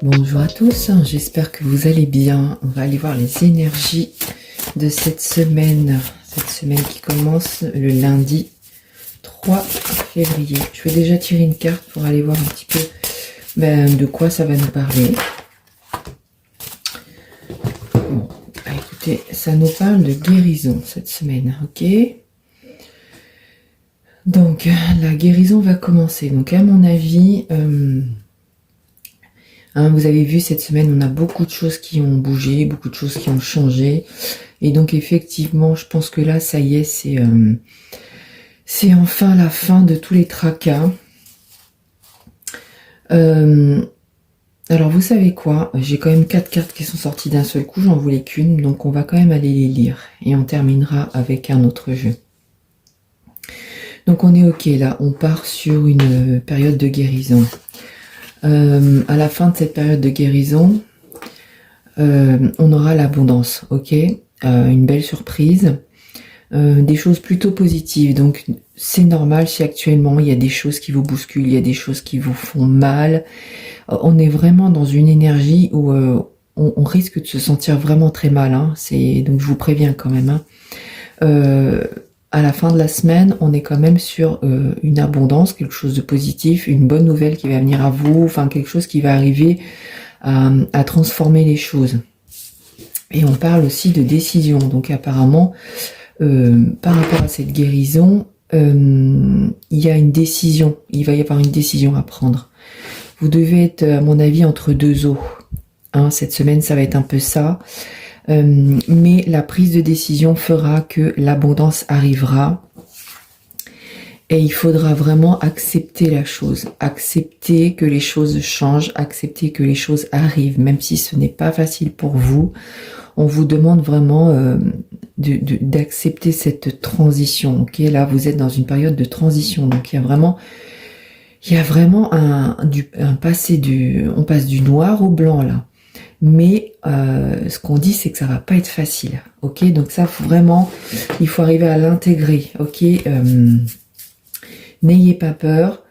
Bonjour à tous, j'espère que vous allez bien. On va aller voir les énergies de cette semaine qui commence le lundi 3 février. Je vais déjà tirer une carte pour aller voir un petit peu de quoi ça va nous parler. Bon, écoutez, ça nous parle de guérison cette semaine, ok? Donc, la guérison va commencer. Donc, à mon avis... vous avez vu, cette semaine, on a beaucoup de choses qui ont bougé, beaucoup de choses qui ont changé. Et donc, effectivement, je pense que là, ça y est, c'est enfin la fin de tous les tracas. Alors, vous savez quoi? J'ai quand même 4 cartes qui sont sorties d'un seul coup, j'en voulais qu'une. Donc, on va quand même aller les lire. Et on terminera avec un autre jeu. Donc, on est OK, là. On part sur une période de guérison. À la fin de cette période de guérison, on aura l'abondance, ok, une belle surprise, des choses plutôt positives. Donc c'est normal si actuellement il y a des choses qui vous bousculent, il y a des choses qui vous font mal. On est vraiment dans une énergie où on risque de se sentir vraiment très mal. Donc je vous préviens quand même. À la fin de la semaine, on est quand même sur une abondance, quelque chose de positif, une bonne nouvelle qui va venir à vous, enfin quelque chose qui va arriver à transformer les choses. Et on parle aussi de décision. Donc apparemment, par rapport à cette guérison, il y a une décision, il va y avoir une décision à prendre. Vous devez être, à mon avis, entre deux eaux. Cette semaine, ça va être un peu ça. Mais la prise de décision fera que l'abondance arrivera et il faudra vraiment accepter la chose, accepter que les choses changent, accepter que les choses arrivent, même si ce n'est pas facile pour vous. On vous demande vraiment d'accepter cette transition. Ok, là vous êtes dans une période de transition, donc il y a vraiment un passé on passe du noir au blanc là. Mais ce qu'on dit, c'est que ça va pas être facile, ok? Donc ça, vraiment, il faut arriver à l'intégrer, ok? N'ayez pas peur,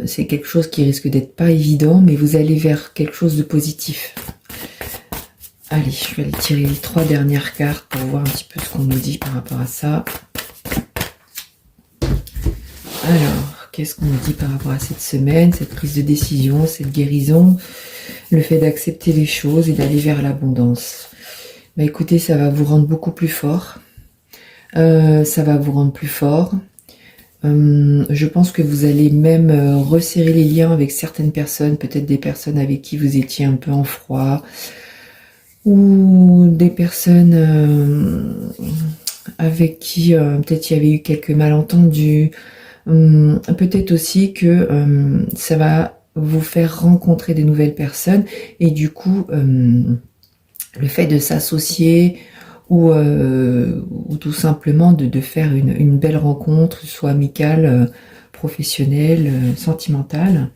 c'est quelque chose qui risque d'être pas évident, mais vous allez vers quelque chose de positif. Allez, je vais aller tirer les 3 dernières cartes pour voir un petit peu ce qu'on nous dit par rapport à ça. Alors, qu'est-ce qu'on nous dit par rapport à cette semaine, cette prise de décision, cette guérison, le fait d'accepter les choses et d'aller vers l'abondance? Écoutez, ça va vous rendre beaucoup plus fort. Ça va vous rendre plus fort. Je pense que vous allez même resserrer les liens avec certaines personnes, peut-être des personnes avec qui vous étiez un peu en froid, ou des personnes avec qui peut-être il y avait eu quelques malentendus. Peut-être aussi que ça va vous faire rencontrer de nouvelles personnes et du coup le fait de s'associer ou tout simplement de faire une belle rencontre, soit amicale, professionnelle, sentimentale.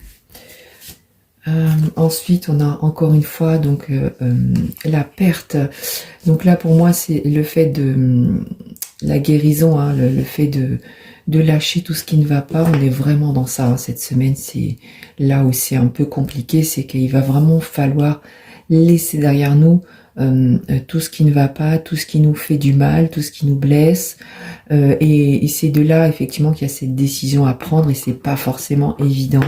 Ensuite on a encore une fois donc la perte. Donc là pour moi c'est le fait de la guérison, le fait de lâcher tout ce qui ne va pas. On est vraiment dans ça, cette semaine. C'est là où c'est un peu compliqué, c'est qu'il va vraiment falloir laisser derrière nous tout ce qui ne va pas, tout ce qui nous fait du mal, tout ce qui nous blesse. Et c'est de là, effectivement, qu'il y a cette décision à prendre et c'est pas forcément évident.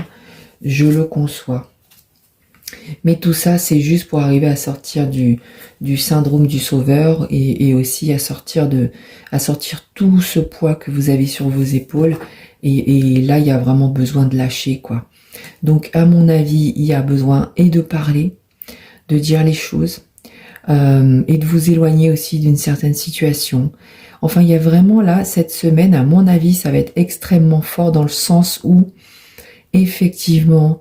Je le conçois. Mais tout ça, c'est juste pour arriver à sortir du syndrome du sauveur et aussi à sortir tout ce poids que vous avez sur vos épaules. Et là, il y a vraiment besoin de lâcher, quoi. Donc, à mon avis, il y a besoin et de parler, de dire les choses, et de vous éloigner aussi d'une certaine situation. Enfin, il y a vraiment là, cette semaine, à mon avis, ça va être extrêmement fort dans le sens où effectivement,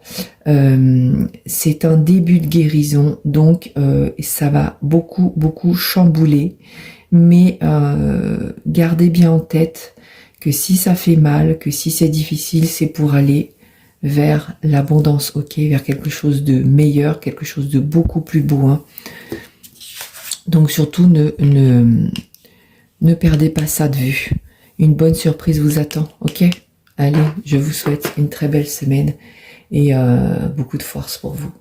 c'est un début de guérison, donc ça va beaucoup chambouler, mais gardez bien en tête que si ça fait mal, que si c'est difficile, c'est pour aller vers l'abondance, ok, vers quelque chose de meilleur, quelque chose de beaucoup plus beau. Donc surtout, ne perdez pas ça de vue. Une bonne surprise vous attend, ok? Allez, je vous souhaite une très belle semaine et beaucoup de force pour vous.